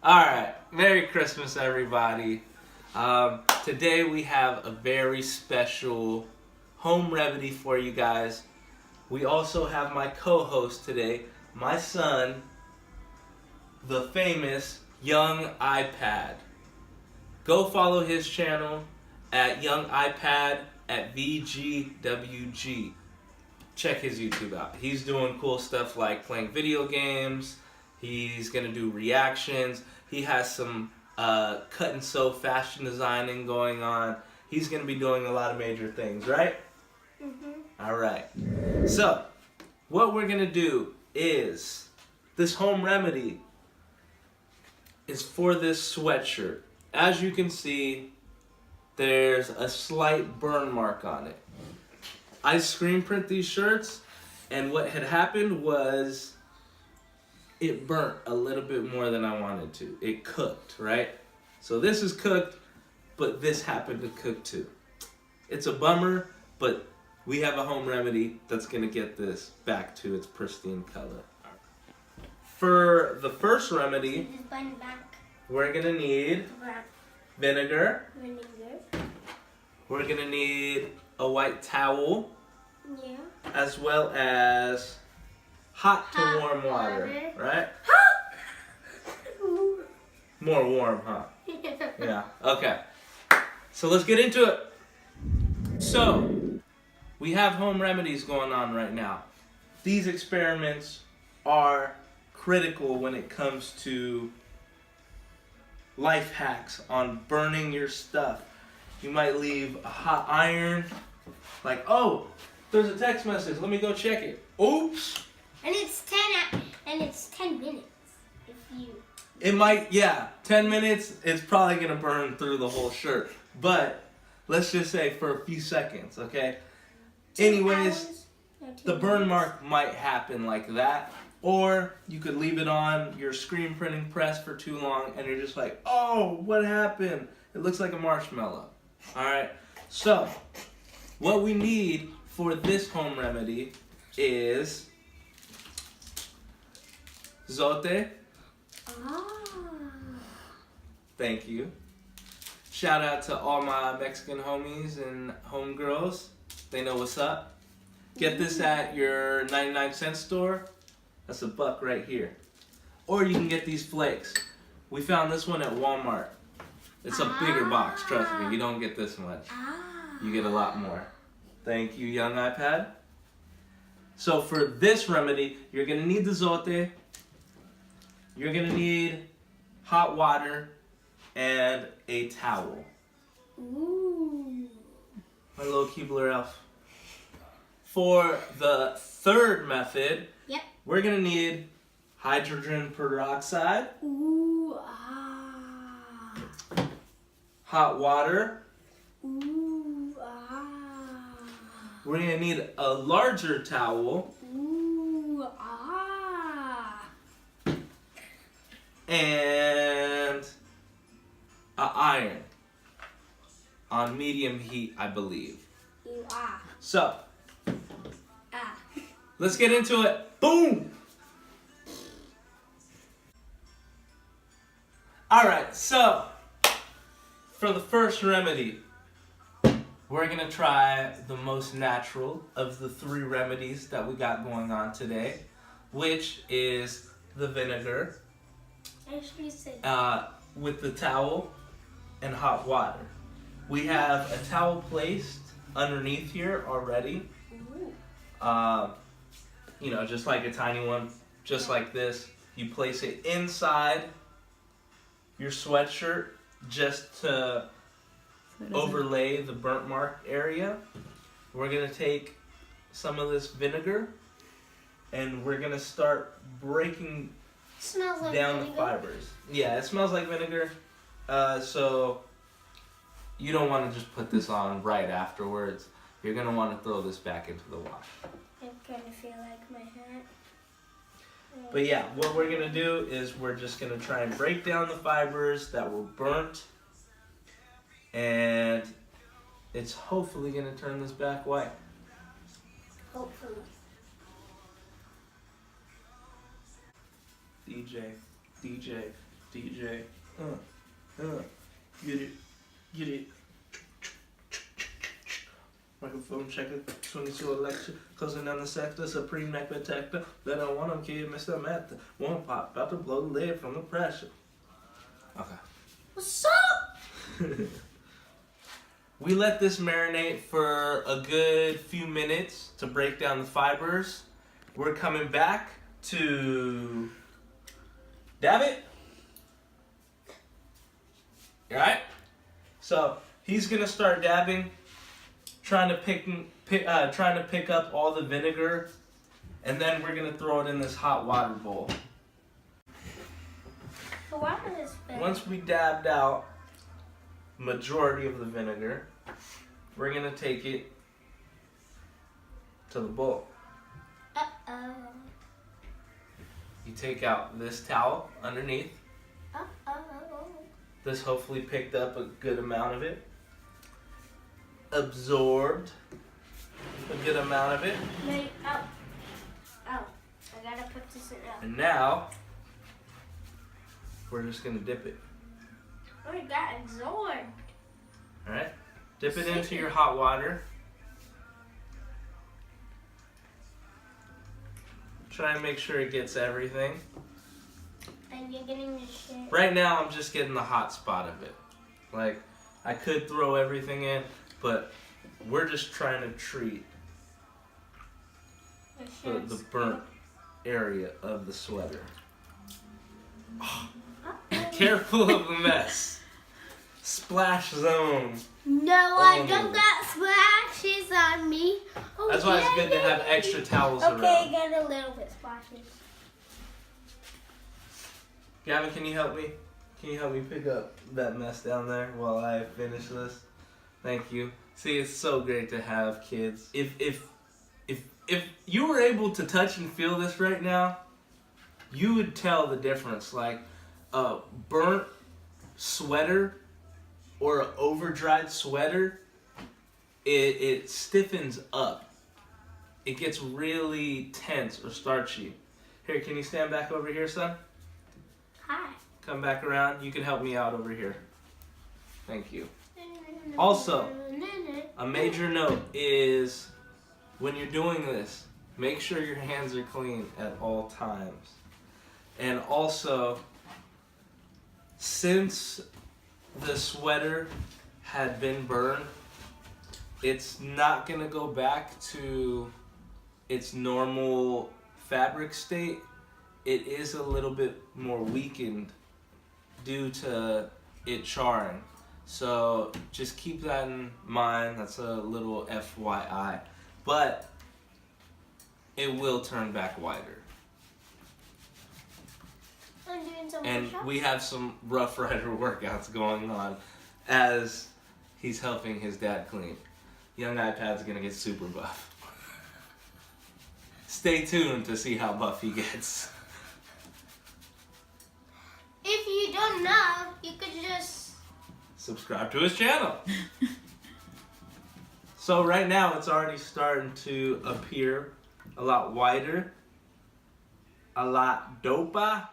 Alright, Merry Christmas everybody. Today we have a very special home remedy for you guys. We also have my co-host today, my son, the famous YungiPad. Go follow his channel at YungiPad at VGWG. Check his YouTube out. He's doing cool stuff like playing video games. He's going to do reactions. He has some cut and sew fashion designing going on. He's going to be doing a lot of major things, right? Mm-hmm. All right. So, what we're going to do is, this home remedy is for this sweatshirt. As you can see, there's a slight burn mark on it. I screen print these shirts, and what had happened was it burnt a little bit more than I wanted to. It cooked, right? So this is cooked, but this happened to cook too. It's a bummer, but we have a home remedy that's going to get this back to its pristine color. For the first remedy, we're going to need vinegar. We're going to need a white towel. Yeah. As well as hot to warm water, right? More warm, huh? Yeah, okay. So let's get into it. So, we have home remedies going on right now. These experiments are critical when it comes to life hacks on burning your stuff. You might leave a hot iron, like, oh, there's a text message, let me go check it. Oops. And it's 10 minutes. If you. It might, yeah, 10 minutes, it's probably going to burn through the whole shirt. But let's just say for a few seconds, okay? Anyways, the burn mark might happen like that. Or you could leave it on your screen printing press for too long and you're just like, oh, what happened? It looks like a marshmallow. All right, so what we need for this home remedy is zote. Thank you. Shout out to all my Mexican homies and homegirls. They know what's up. Get this at your 99-cent store. That's $1 right here. Or you can get these flakes. We found this one at Walmart. It's a bigger box, trust me. You don't get this much. You get a lot more. Thank you, YungiPad. So for this remedy, you're going to need the zote. You're going to need hot water and a towel. Ooh. My little Keebler elf. For the third method, we're going to need hydrogen peroxide. Ooh, hot water. Ooh, We're going to need a larger towel. Ooh, And an iron on medium heat, I believe. Ooh, So, let's get into it. Boom! Alright, so, for the first remedy, we're going to try the most natural of the 3 remedies that we got going on today, which is the vinegar with the towel and hot water. We have a towel placed underneath here already. You know, just like a tiny one, just like this. You place it inside your sweatshirt just to overlay the burnt mark area. We're going to take some of this vinegar and we're going to start breaking down the fibers. Yeah, it smells like vinegar. So you don't want to just put this on right afterwards. You're going to want to throw this back into the wash. I kind of feel like my hat. But yeah, what we're going to do is we're just going to try and break down the fibers that were burnt. And it's hopefully going to turn this back white. Hopefully. DJ. DJ. Get it. Microphone checker, 22 election, closing down the sector, supreme neck protector. Let on one of kid, Mr. Method. One pop, about to blow the lid from the pressure. Okay. What's up? We let this marinate for a good few minutes to break down the fibers. We're coming back to dab it. You alright? So he's gonna start dabbing, trying to pick up all the vinegar, and then we're gonna throw it in this hot water bowl. The water is bad. Once we dabbed out majority of the vinegar, we're gonna take it to the bowl. Uh-oh. You take out this towel underneath. Uh-oh. This hopefully picked up a good amount of it. Absorbed a good amount of it. Wait, oh. I gotta put this in now. And now, we're just gonna dip it. Oh, it got absorbed. Alright? Dip it into your hot water. Try and make sure it gets everything. And you're getting the shit. Right now, I'm just getting the hot spot of it. Like, I could throw everything in, but we're just trying to treat the burnt area of the sweater. Oh, careful of the mess. Splash zone. No, I don't got splashes on me. Oh, That's why it's good to have extra towels around. around. Okay, I got a little bit splashes. Gavin, can you help me? Can you help me pick up that mess down there while I finish this? Thank you. See, it's so great to have kids. If you were able to touch and feel this right now, you would tell the difference. Like a burnt sweater or an over-dried sweater, it stiffens up. It gets really tense or starchy. Here, can you stand back over here, son? Hi. Come back around. You can help me out over here. Thank you. Also, a major note is when you're doing this, make sure your hands are clean at all times. And also, since the sweater had been burned, it's not going to go back to its normal fabric state. It is a little bit more weakened due to it charring. So just keep that in mind. That's a little FYI. But it will turn back whiter. I'm doing some And push-ups. we have some Rough Rider workouts going on as he's helping his dad clean. YungiPad's gonna get super buff. Stay tuned to see how buff he gets. If you don't know, you could just... Subscribe to his channel. So right now it's already starting to appear a lot whiter, a lot doper.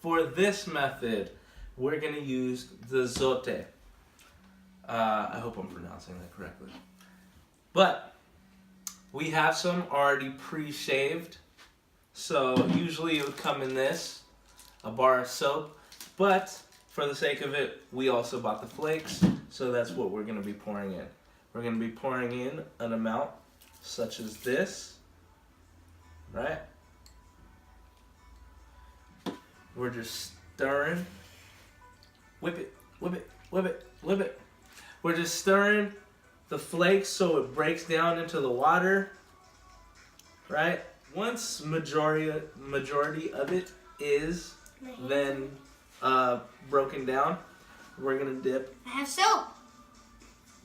For this method, we're gonna use the zote. I hope I'm pronouncing that correctly. But we have some already pre-shaved. So usually it would come in this, a bar of soap. But for the sake of it, we also bought the flakes. So that's what we're gonna be pouring in. We're gonna be pouring in an amount such as this, right? We're just stirring. Whip it, whip it, whip it, whip it. We're just stirring the flakes so it breaks down into the water, right? Once majority of it is then broken down, we're gonna dip I have soap.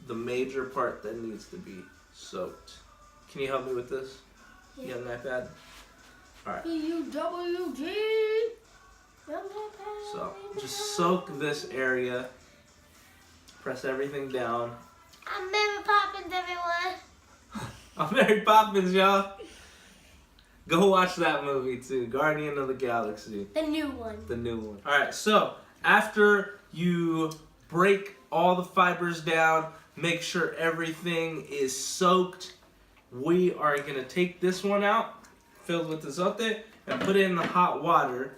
the major part that needs to be soaked. Can you help me with this, Yeah. YungiPad? All right. UWG. So just soak this area. Press everything down. I'm Mary Poppins, everyone. I'm Mary Poppins, y'all. Go watch that movie too, Guardian of the Galaxy. The new one. The new one. All right, so after you break all the fibers down, make sure everything is soaked, we are gonna take this one out, filled with azote, and put it in the hot water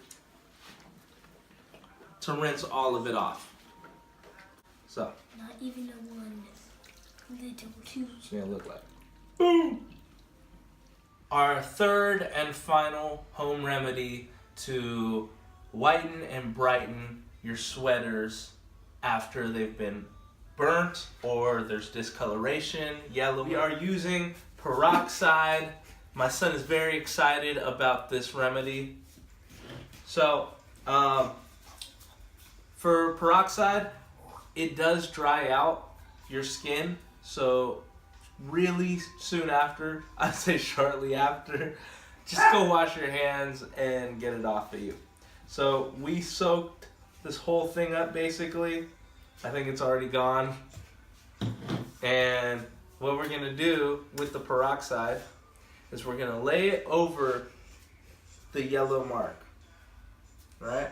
to rinse all of it off. So, Not even a one little two. it's gonna look like. Boom! Our third and final home remedy to whiten and brighten your sweaters after they've been burnt or there's discoloration, yellow. We are using peroxide. My son is very excited about this remedy. So, for peroxide, it does dry out your skin. So, really soon after, I'd say shortly after, just go wash your hands and get it off of you. So, we soaked this whole thing up basically. I think it's already gone. And what we're gonna do with the peroxide is we're gonna lay it over the yellow mark, right?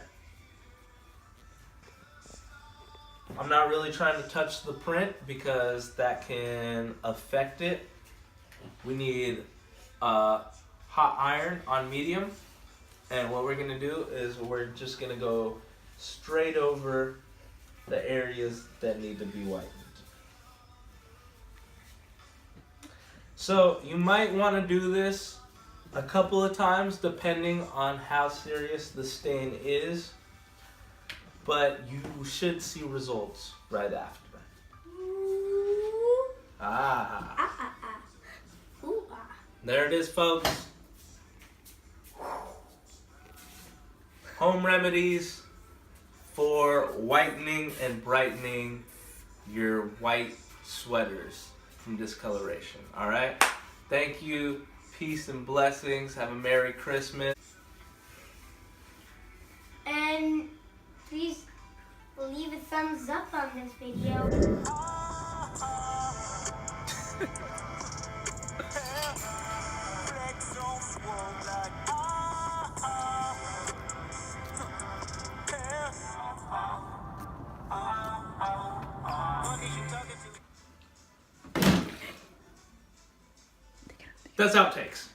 I'm not really trying to touch the print because that can affect it. We need hot iron on medium, and what we're gonna do is we're just gonna go straight over the areas that need to be whitened. So you might want to do this a couple of times depending on how serious the stain is, but you should see results right after. Ooh. Ah, Ah, ah, ah. Ooh, ah. there it is, folks. Home remedies for whitening and brightening your white sweaters from discoloration. All right? Thank you. Peace and blessings. Have a Merry Christmas. And please leave a thumbs up on this video. That's outtakes.